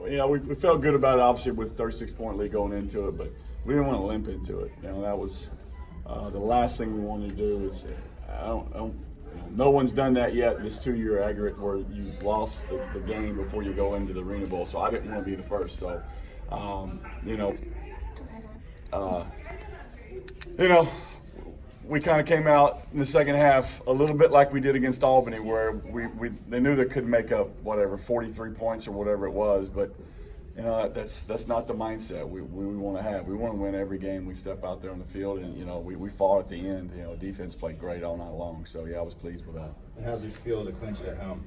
we felt good about it, obviously, with 36-point lead going into it, but we didn't want to limp into it. That was the last thing we wanted to do. Is no one's done that yet. This 2-year aggregate where you've lost the game before you go into the ArenaBowl. So I didn't want to be the first. So, we kind of came out in the second half a little bit like we did against Albany, where they knew they couldn't make up 43 points or whatever it was, but that's not the mindset we want to have. We want to win every game we step out there on the field, and we fought at the end. Defense played great all night long, so I was pleased with that. And how's it feel to clinch it at home?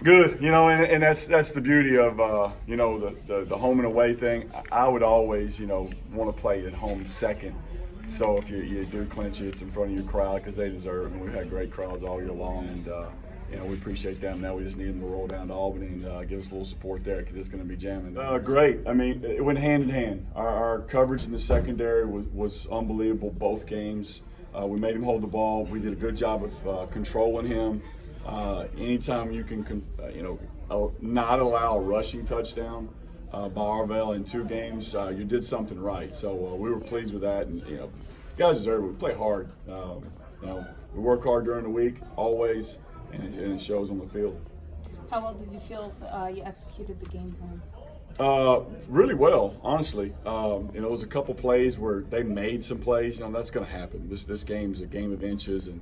Good, and that's the beauty of the home and away thing. I would always want to play at home second. So if you do clinch it, it's in front of your crowd because they deserve it. And we've had great crowds all year long, and we appreciate them. Now we just need them to roll down to Albany and give us a little support there because it's going to be jamming. Great. I mean, it went hand in hand. Our coverage in the secondary was unbelievable both games. We made him hold the ball. We did a good job of controlling him. Anytime you can, not allow a rushing touchdown by ArenaBowl in 2 games, you did something right. So we were pleased with that, and guys deserve it. We play hard. We work hard during the week always, and it shows on the field. How well did you feel you executed the game plan? Really well, honestly. It was a couple plays where they made some plays. That's going to happen. This game's a game of inches, and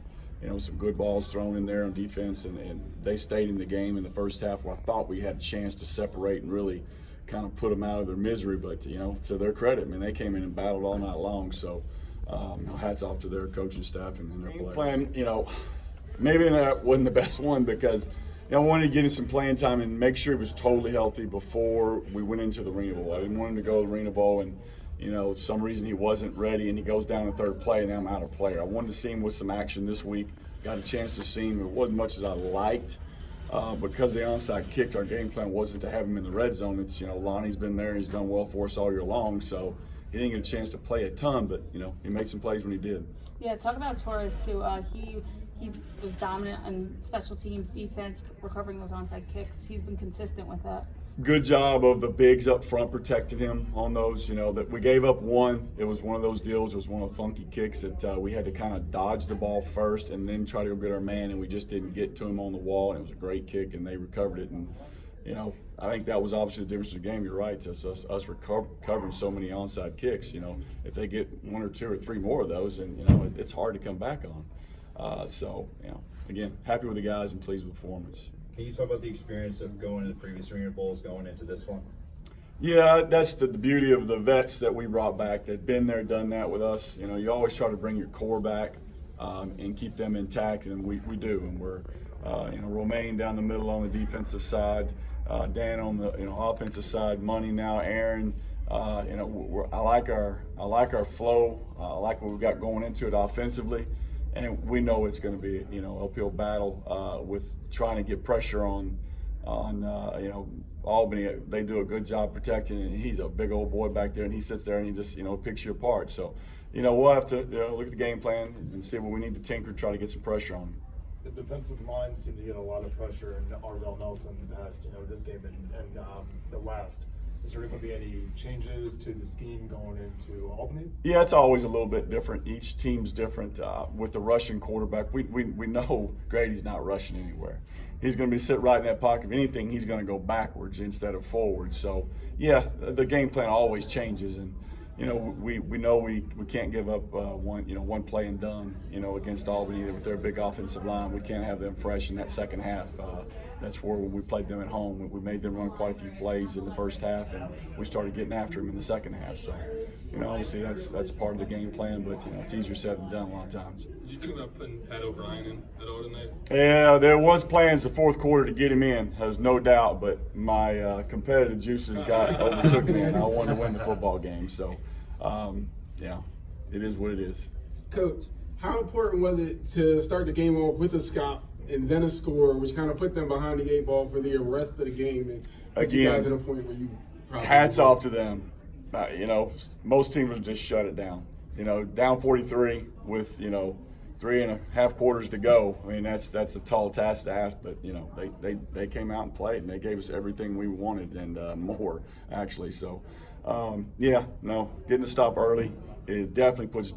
some good balls thrown in there on defense, and they stayed in the game in the first half where I thought we had a chance to separate and really kind of put them out of their misery. But to their credit, they came in and battled all night long. So hats off to their coaching staff and their players. Plan, maybe that wasn't the best one because I wanted to get him some playing time and make sure he was totally healthy before we went into the ArenaBowl. I didn't want him to go to the ArenaBowl and some reason he wasn't ready and he goes down the third play and I'm out of player. I wanted to see him with some action this week. Got a chance to see him. It wasn't much as I liked. Because the onside kicked, our game plan wasn't to have him in the red zone. It's Lonnie's been there, he's done well for us all year long, so he didn't get a chance to play a ton, but he made some plays when he did. Yeah, talk about Torres too. He was dominant on special teams, defense, recovering those onside kicks. He's been consistent with that. Good job of the bigs up front protecting him on those. That we gave up one. It was one of those deals. It was one of the funky kicks that we had to kind of dodge the ball first and then try to go get our man, and we just didn't get to him on the wall. And it was a great kick, and they recovered it. And I think that was obviously the difference in the game. You're right. Just us recovering so many onside kicks. If they get 1 or 2 or 3 more of those, and it's hard to come back on. Again, happy with the guys and pleased with the performance. Can you talk about the experience of going to the previous ArenaBowls, going into this one? Yeah, that's the beauty of the vets that we brought back that'd been there, done that with us. You always try to bring your core back and keep them intact, and we do. And we're, Romaine down the middle on the defensive side, Dan on the offensive side, Money now, Aaron. I like our flow. I like what we've got going into it offensively. And we know it's going to be, uphill battle with trying to get pressure on Albany. They do a good job protecting, and he's a big old boy back there, and he sits there and he just, picks you apart. So, we'll have to look at the game plan and see what we need to tinker, try to get some pressure on him. The defensive line seemed to get a lot of pressure in ArenaBowl Nelson in the past, this game and the last. Is there going to be any changes to the scheme going into Albany? Yeah, it's always a little bit different. Each team's different. With the rushing quarterback, we know Grady's not rushing anywhere. He's going to be sitting right in that pocket. If anything, he's going to go backwards instead of forward. So, yeah, the game plan always changes. And, we know we can't give up one play and done, against Albany with their big offensive line. We can't have them fresh in that second half. That's where when we played them at home, we made them run quite a few plays in the first half, and we started getting after them in the second half. So, obviously that's part of the game plan, but it's easier said than done a lot of times. Did you think about putting Pat O'Brien in at all tonight? Yeah, there was plans the fourth quarter to get him in, there's no doubt, but my competitive juices overtook me, and I wanted to win the football game. So, it is what it is. Coach, how important was it to start the game off with a stop and then a score, which kind of put them behind the 8 ball for the rest of the game and put you guys at a point where you probably hats off to them. Most teams would just shut it down. Down 43 with 3.5 quarters to go. I mean, that's a tall task to ask, but you know, they came out and played, and they gave us everything we wanted and more actually. So, getting to stop early, it definitely puts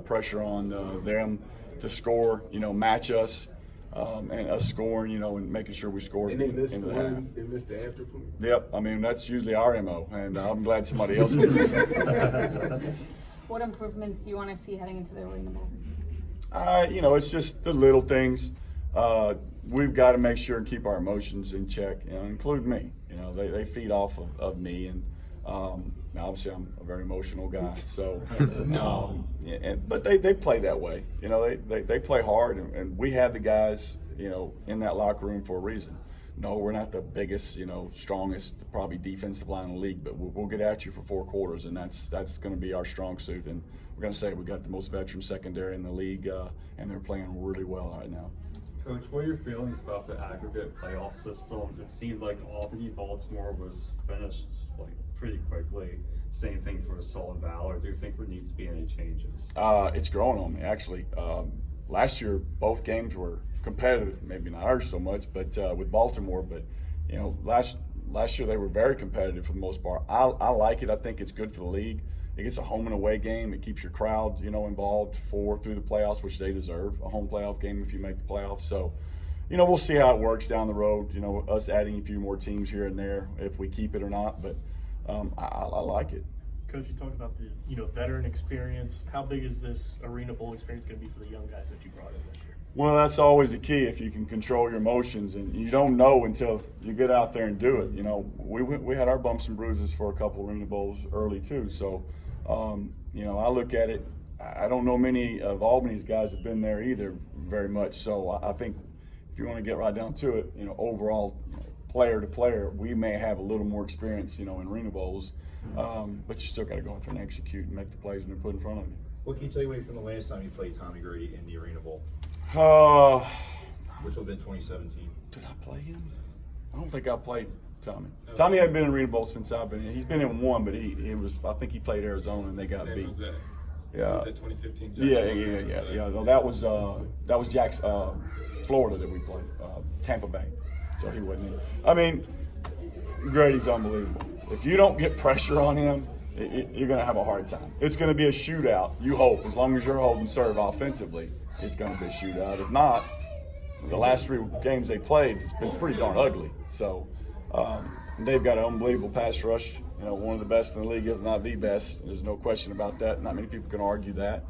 pressure on them to score. You know, match us. And us scoring, you know, and making sure we score. And they missed into the the half. one. They missed the after point. Yep, I mean that's usually our MO, and I'm glad somebody else did. What improvements do you want to see heading into the ArenaBowl? You know, it's just the little things. We've got to make sure and keep our emotions in check, you know, include me. You know, they feed off of me, and obviously I'm a very emotional guy. So, but they play that way. You know, they play hard, and we have the guys, you know, in that locker room for a reason. No, we're not the biggest, you know, strongest, probably defensive line in the league, but we'll get at you for 4 quarters, and that's going to be our strong suit. And we're going to say we got the most veteran secondary in the league, and they're playing really well right now. Coach, what are your feelings about the aggregate playoff system? It seemed like Albany-Baltimore was finished like pretty quickly. Same thing for Assault and Valor. Do you think there needs to be any changes? It's growing on me, actually. Last year, both games were competitive, maybe not ours so much, but with Baltimore. But you know, last year they were very competitive for the most part. I like it. I think it's good for the league. It gets a home and away game. It keeps your crowd, you know, involved through the playoffs, which they deserve. A home playoff game if you make the playoffs. So, you know, we'll see how it works down the road. You know, us adding a few more teams here and there, if we keep it or not. But I like it. Coach, you talked about the veteran experience. How big is this ArenaBowl experience going to be for the young guys that you brought in this year? Well, that's always the key, if you can control your emotions, and you don't know until you get out there and do it. You know, we had our bumps and bruises for a couple Arena Bowls early too. So, you know, I look at it. I don't know many of Albany's guys have been there either very much. So I think if you want to get right down to it, you know, overall, player to player, we may have a little more experience, you know, in Arena Bowls, but you still got to go out there and execute and make the plays when they're put in front of you. What can you take away from the last time you played Tommy Grady in the ArenaBowl, which will have been 2017? Did I play him? I don't think I played Tommy. Tommy hadn't been in Arena Bowl since I've been in. He's been in one, but he was. I think he played Arizona and they got San beat. Jose. Yeah. Was that 2015? Yeah. No, that was Jack's Florida that we played, Tampa Bay. So he wasn't in. I mean, Grady's unbelievable. If you don't get pressure on him, you're going to have a hard time. It's going to be a shootout, you hope. As long as you're holding serve offensively, it's going to be a shootout. If not, the last 3 games they played, it's been pretty darn ugly. So they've got an unbelievable pass rush. You know, one of the best in the league, if not the best. There's no question about that. Not many people can argue that.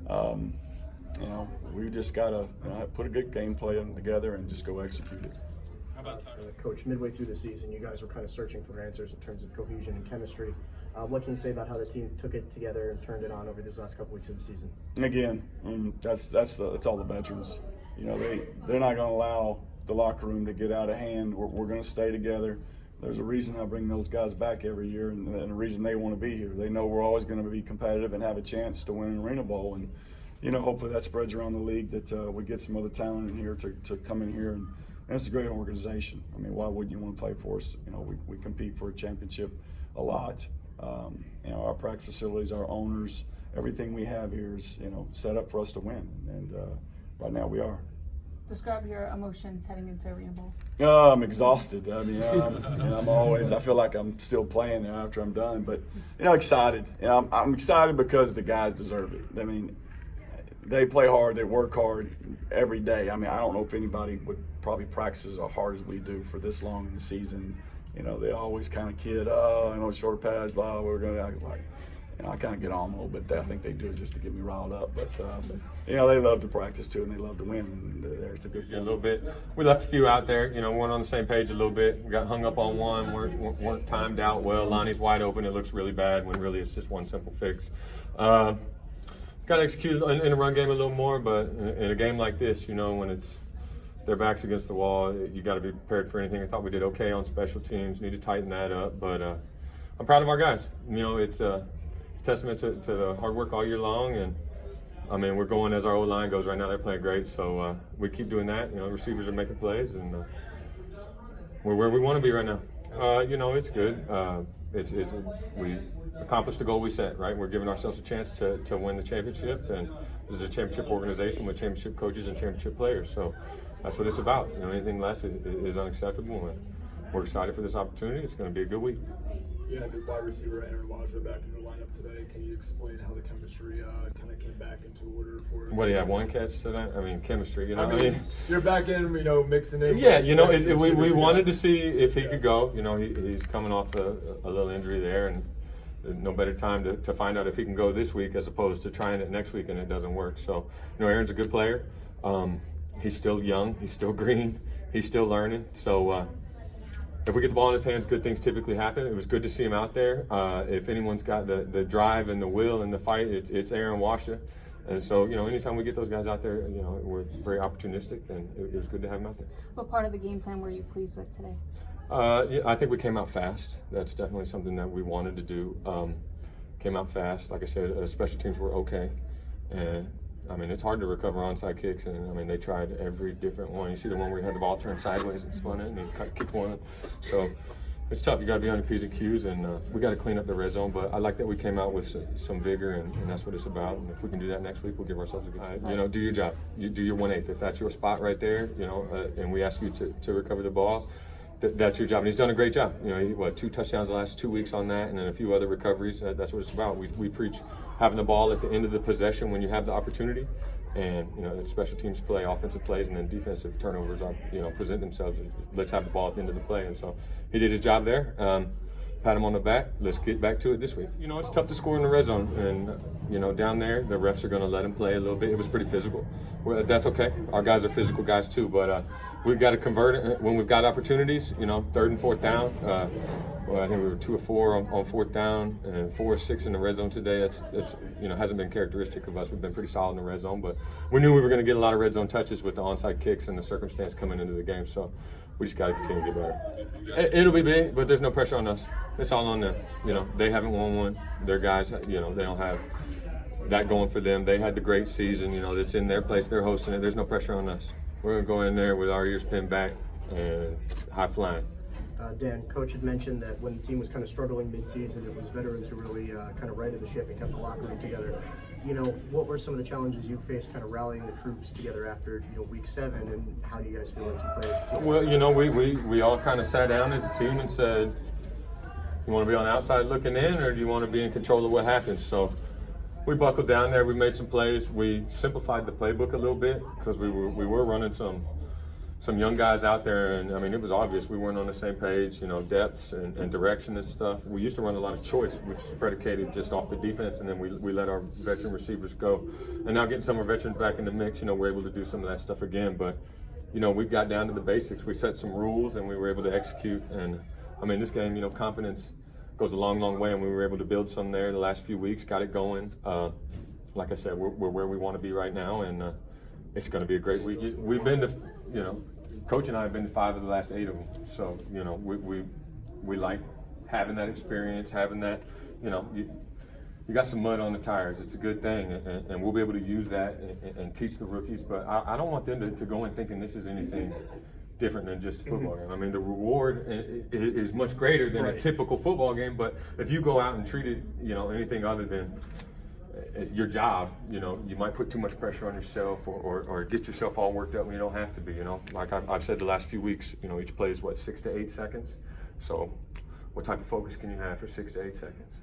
You know, we just got to put a good game plan together and just go execute it. How about Tyler? Coach, midway through the season, you guys were kind of searching for answers in terms of cohesion and chemistry. What can you say about how the team took it together and turned it on over these last couple weeks of the season? Again, that's all the veterans. You know, they're not going to allow the locker room to get out of hand. We're going to stay together. There's a reason I bring those guys back every year, and a reason they want to be here. They know we're always going to be competitive and have a chance to win an Arena Bowl, and you know, hopefully that spreads around the league, that we get some other talent in here to come in here, and it's a great organization. I mean, why wouldn't you want to play for us? You know, we compete for a championship a lot. You know, our practice facilities, our owners, everything we have here is, you know, set up for us to win, and right now we are. Describe your emotions heading into ArenaBowl. I'm exhausted. I mean, I feel like I'm still playing there after I'm done, but you know, excited. You know, I'm excited because the guys deserve it. I mean, they play hard, they work hard every day. I mean, I don't know if anybody would probably practice as hard as we do for this long in the season. You know, they always kind of kid, short pass, blah, we're going to act like, you know, I kind of get on a little bit. I think they do it just to get me riled up. But you know, they love to practice too, and they love to win. And it's a good a little bit. We left a few out there, you know, weren't on the same page a little bit. We got hung up on one, weren't timed out well. Lonnie's wide open. It looks really bad when really it's just one simple fix. Got to execute in the run game a little more, but in a game like this, you know, when it's their backs against the wall, you got to be prepared for anything. I thought we did okay on special teams. Need to tighten that up, but I'm proud of our guys. You know, it's a testament to the hard work all year long, and I mean, we're going as our O-line goes right now. They're playing great, so we keep doing that. You know, receivers are making plays, and we're where we want to be right now. You know, it's good. We accomplished the goal we set, right? We're giving ourselves a chance to win the championship, and this is a championship organization with championship coaches and championship players. So that's what it's about. You know, anything less is unacceptable, and we're excited for this opportunity. It's going to be a good week. Yeah, good wide receiver ArenaBowl back in the lineup today. Can you explain how the chemistry kind of came back into order for? What do you have? One catch today? I mean, chemistry. You know, I mean, you're back in, mixing in. Yeah, you know, we wanted to see if he could go. You know, he's coming off a little injury there, and no better time to find out if he can go this week as opposed to trying it next week and it doesn't work. So, you know, Aaron's a good player. He's still young. He's still green. He's still learning. So, if we get the ball in his hands, good things typically happen. It was good to see him out there. If anyone's got the drive and the will and the fight, it's Aaron Washa. And so, you know, anytime we get those guys out there, you know, we're very opportunistic, and it was good to have him out there. What part of the game plan were you pleased with today? Yeah, I think we came out fast. That's definitely something that we wanted to do. Came out fast. Like I said, special teams were okay. And I mean, it's hard to recover onside kicks, and I mean, they tried every different one. You see the one where you had the ball turned sideways and spun it, and you kicked one. So it's tough. You got to be on your P's and Q's, and we got to clean up the red zone. But I like that we came out with some vigor, and that's what it's about. And if we can do that next week, we'll give ourselves a good time. You know, do your job. You do your 1/8. If that's your spot right there, you know, and we ask you to recover the ball, that's your job. And he's done a great job. You know, 2 touchdowns the last 2 weeks on that, and then a few other recoveries. That's what it's about. We preach having the ball at the end of the possession when you have the opportunity. And, you know, it's special teams play, offensive plays, and then defensive turnovers, you know, present themselves. Let's have the ball at the end of the play. And so he did his job there. Pat him on the back. Let's get back to it this week. You know, it's tough to score in the red zone. And, you know, down there, the refs are going to let him play a little bit. It was pretty physical. Well, that's okay. Our guys are physical guys too. But we've got to convert it when we've got opportunities, you know, 3rd and 4th down. Well, I think we were 2 of 4 on 4th down and 4 of 6 in the red zone today. It's you know, hasn't been characteristic of us. We've been pretty solid in the red zone, but we knew we were going to get a lot of red zone touches with the onside kicks and the circumstance coming into the game. So we just got to continue to get better. It'll be big, but there's no pressure on us. It's all on them. You know, they haven't won one. Their guys, you know, they don't have that going for them. They had the great season. You know, it's in their place. They're hosting it. There's no pressure on us. We're going to go in there with our ears pinned back and high flying. Dan, Coach had mentioned that when the team was kind of struggling mid-season, it was veterans who really kind of righted the ship and kept the locker room together. You know, what were some of the challenges you faced kind of rallying the troops together after, you know, week 7, and how do you guys feel like you played together? Well, you know, we all kind of sat down as a team and said, you want to be on the outside looking in, or do you want to be in control of what happens? So we buckled down there. We made some plays. We simplified the playbook a little bit because we were running some young guys out there, and I mean, it was obvious we weren't on the same page, you know, depths and direction and stuff. We used to run a lot of choice, which is predicated just off the defense, and then we let our veteran receivers go. And now getting some of our veterans back in the mix, you know, we're able to do some of that stuff again. But, you know, we got down to the basics. We set some rules, and we were able to execute. And, I mean, this game, you know, confidence goes a long, long way, and we were able to build some there the last few weeks, got it going. Like I said, we're where we want to be right now, and it's going to be a great week. We've been to, you know, Coach and I have been to 5 of the last 8 of them. So, you know, we like having that experience, having that, you know, you got some mud on the tires. It's a good thing, and we'll be able to use that and teach the rookies. But I don't want them to go in thinking this is anything different than just a football game. I mean, the reward is much greater than a typical football game, but if you go out and treat it, you know, anything other than your job, you know, you might put too much pressure on yourself or get yourself all worked up when you don't have to be, you know. Like I've said the last few weeks, you know, each play is, 6 to 8 seconds? So what type of focus can you have for 6 to 8 seconds?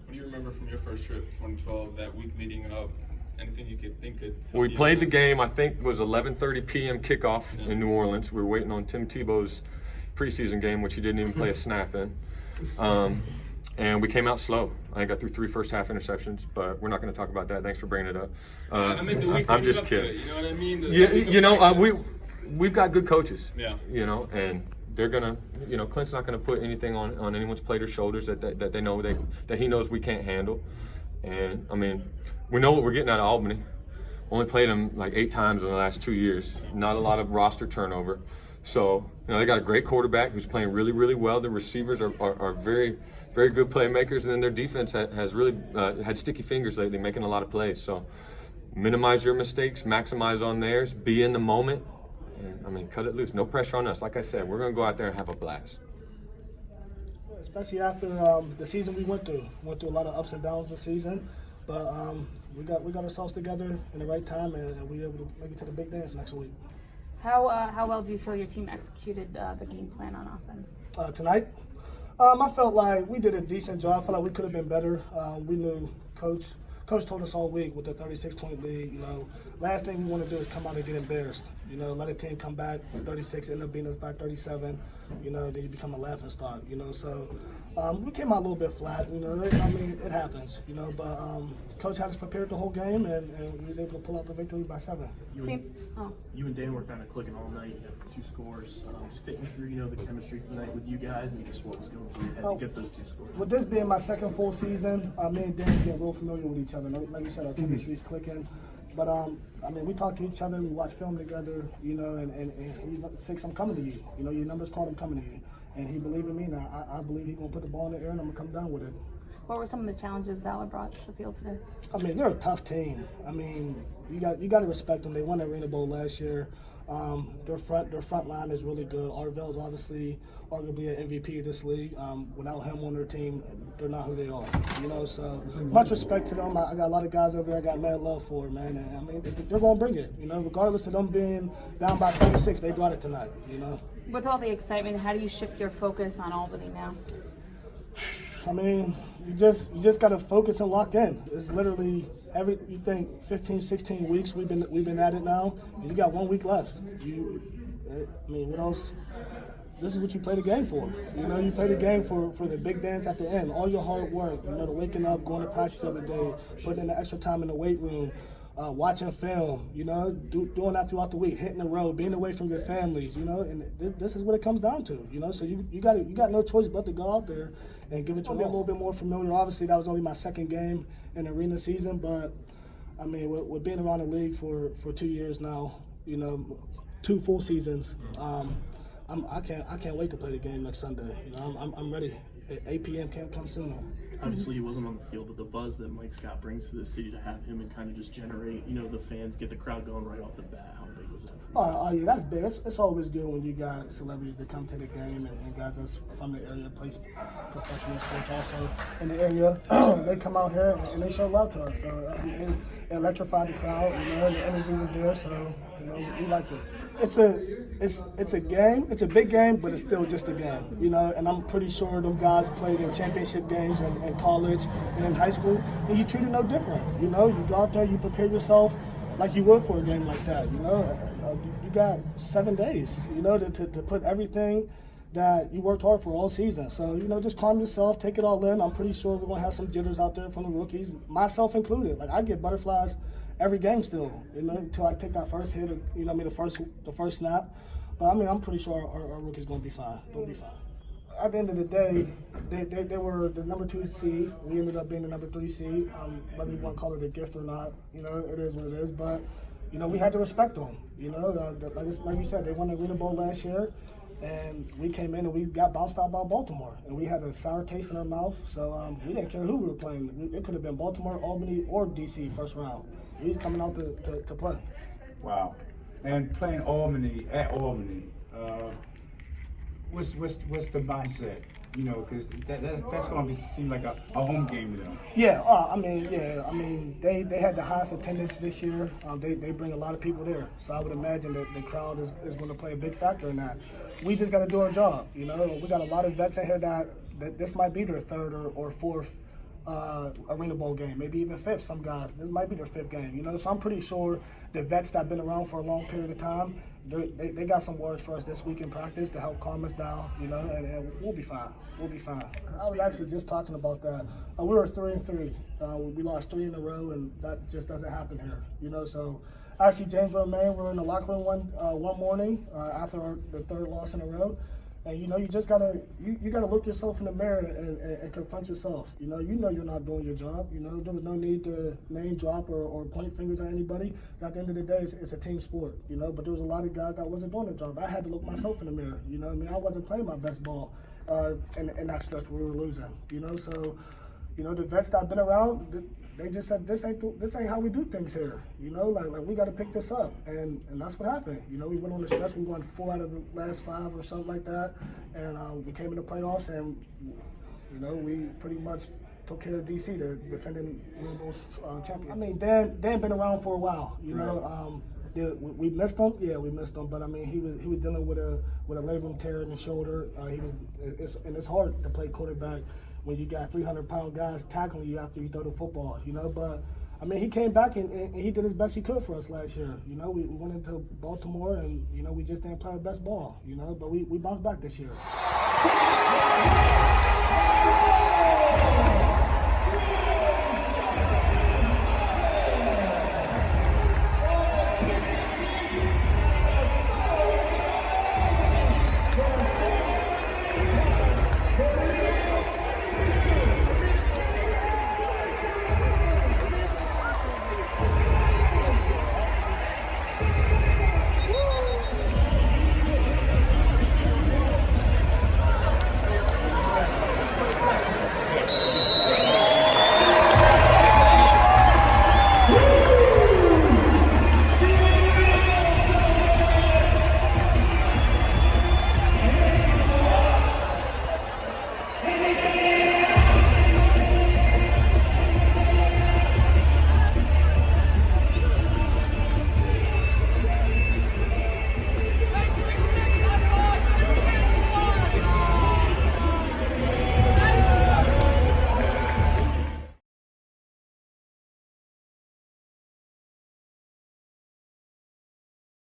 What do you remember from your first trip, 2012, that week leading up? Anything you could think of? We played the game, I think, was 11:30 p.m. kickoff in New Orleans. We were waiting on Tim Tebow's preseason game, which he didn't even play a snap in. And we came out slow. I got through 3 first-half interceptions, but we're not going to talk about that. Thanks for bringing it up. I mean, the week I'm just up to kidding. it, you know what I mean? You know, we've got good coaches. Yeah. You know, and they're gonna, you know, Clint's not gonna put anything on anyone's plate or shoulders that they know that he knows we can't handle. And I mean, we know what we're getting out of Albany. Only played them like 8 times in the last 2 years. Not a lot of roster turnover. So, you know, they got a great quarterback who's playing really, really well. The receivers are very, very good playmakers, and then their defense has really had sticky fingers lately, making a lot of plays. So, minimize your mistakes, maximize on theirs, be in the moment, and I mean, cut it loose. No pressure on us. Like I said, we're going to go out there and have a blast. especially after the season we went through. Went through a lot of ups and downs this season, but we got ourselves together in the right time, and we were able to make it to the big dance next week. How well do you feel your team executed the game plan on offense? Tonight, I felt like we did a decent job. I felt like we could have been better. We knew Coach told us all week with the 36-point lead, last thing we want to do is come out and get embarrassed. Let a team come back 36, end up beating us by 37, then you become a laughing stock, So we came out a little bit flat, it happens, but Coach had us prepared the whole game, and we was able to pull out the victory by 7. You and Dan were kind of clicking all night. You had 2 scores. Just take me through, the chemistry tonight with you guys and just what was going through your head to get those 2 scores. With this being my second full season, me and Dan getting real familiar with each other. Like you said, our chemistry is clicking. But we talk to each other, we watch film together, and he's six, I'm coming to you. Your number's called, I'm coming to you. And he believed in me, and I believe he's gonna put the ball in the air, and I'm gonna come down with it. What were some of the challenges Valor brought to the field today? They're a tough team. You got to respect them. They won the ArenaBowl last year. Their front line is really good. Arvel's obviously arguably an MVP of this league. Without him on their team, they're not who they are. So much respect to them. I got a lot of guys over there I got mad love for, man. And they're gonna bring it. Regardless of them being down by 36, they brought it tonight. With all the excitement, how do you shift your focus on Albany now? You just got to focus and lock in. It's literally you think 15, 16 weeks we've been at it now. And you got 1 week left. What else? This is what you play the game for. You play the game for the big dance at the end. All your hard work, the waking up, going to practice every day, putting in the extra time in the weight room, watching film, doing that throughout the week, hitting the road, being away from your families, and this is what it comes down to, So you got no choice but to go out there and give it to me a little bit more familiar. Obviously, that was only my second game in the arena season, but with being around the league for 2 years now, 2 full seasons, I can't wait to play the game next Sunday. I'm ready. 8 p.m. can't come sooner. Obviously, he wasn't on the field, but the buzz that Mike Scott brings to the city to have him and kind of just generate, the fans, get the crowd going right off the bat. How big was that for you? Oh yeah, that's big. It's always good when you got celebrities that come to the game and guys that's from the area, play professional sports also in the area. They come out here and they show love to us. So it electrified the crowd. The energy was there. So we liked it. It's a game. It's a big game, but it's still just a game. And I'm pretty sure them guys played in championship games in college and in high school, and you treat it no different. You go out there, you prepare yourself like you would for a game like that. You got 7 days. To put everything that you worked hard for all season. So just calm yourself, take it all in. I'm pretty sure we're gonna have some jitters out there from the rookies, myself included. Like I get butterflies every game still, until I take that first hit, the first snap. But I'm pretty sure our rookies gonna be fine. They'll be fine. At the end of the day, they were the number 2 seed. We ended up being the number 3 seed. Whether you want to call it a gift or not, it is what it is. But we had to respect them. Like you said, they won the ArenaBowl last year, and we came in and we got bounced out by Baltimore, and we had a sour taste in our mouth. So we didn't care who we were playing. It could have been Baltimore, Albany, or DC first round. He's coming out to play. Wow. And playing Albany at Albany, what's the mindset? Because that's going to seem like a home game to them. Yeah, they had the highest attendance this year. They bring a lot of people there, so I would imagine that the crowd is going to play a big factor in that. We just got to do our job. We got a lot of vets in here that this might be their 3rd or 4th ArenaBowl game, maybe even 5th. Some guys, this might be their 5th game. So I'm pretty sure the vets that have been around for a long period of time, they got some words for us this week in practice to help calm us down, and we'll be fine. We'll be fine. I was actually just talking about that. We were 3-3. We lost 3 in a row, and that just doesn't happen here, So actually, James Romaine, we were in the locker room one morning after the 3rd loss in a row. And you just gotta look yourself in the mirror and confront yourself. You're not doing your job. There was no need to name drop or point fingers at anybody. At the end of the day, it's a team sport. But there was a lot of guys that wasn't doing their job. I had to look myself in the mirror. I wasn't playing my best ball in that stretch where we were losing. So the vets that have been around, they just said this ain't how we do things here. Like we got to pick this up, and that's what happened. We went on the stretch. We won 4 out of the last 5 or something like that, and we came in the playoffs, and You know, we pretty much took care of DC, the defending ArenaBowl champion. I mean, Dan been around for a while. You know, we missed him. Yeah, we missed him. But I mean, he was dealing with a labrum tear in the shoulder. It's hard to play quarterback when you got 300-pound guys tackling you after you throw the football. You know, but I mean, he came back and he did his best he could for us last year. You know, we went into Baltimore and, you know, we just didn't play our best ball, you know, but we bounced back this year.